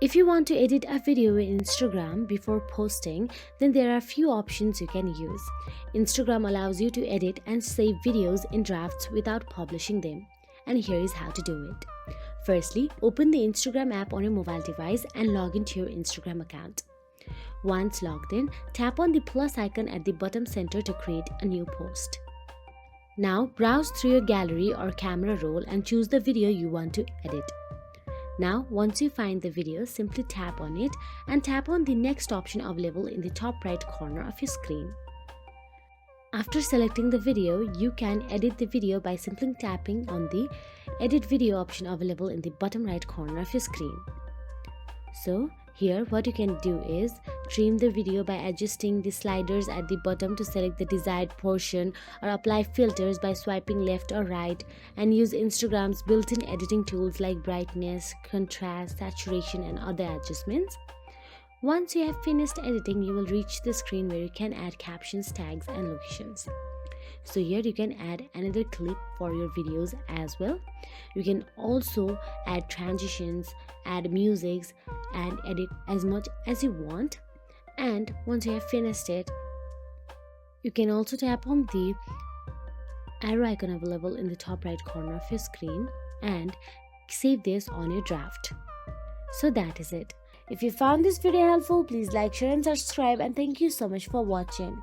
If you want to edit a video in Instagram before posting, then there are a few options you can use. Instagram allows you to edit and save videos in drafts without publishing them. And here is how to do it. Firstly, open the Instagram app on your mobile device and log into your Instagram account. Once logged in, tap on the plus icon at the bottom center to create a new post. Now browse through your gallery or camera roll and choose the video you want to edit. Now, once you find the video, simply tap on it and tap on the next option available in the top right corner of your screen. After selecting the video, you can edit the video by simply tapping on the Edit Video option available in the bottom right corner of your screen. So, here what you can do is trim the video by adjusting the sliders at the bottom to select the desired portion, or apply filters by swiping left or right, and use Instagram's built-in editing tools like brightness, contrast, saturation and other adjustments. Once you have finished editing, you will reach the screen where you can add captions, tags and locations. So here you can add another clip for your videos as well. You can also add transitions, add musics and edit as much as you want. And once you have finished it, you can also tap on the arrow icon available in the top right corner of your screen and save this on your draft. So that is it. If you found this video helpful, please like, share and subscribe, and thank you so much for watching.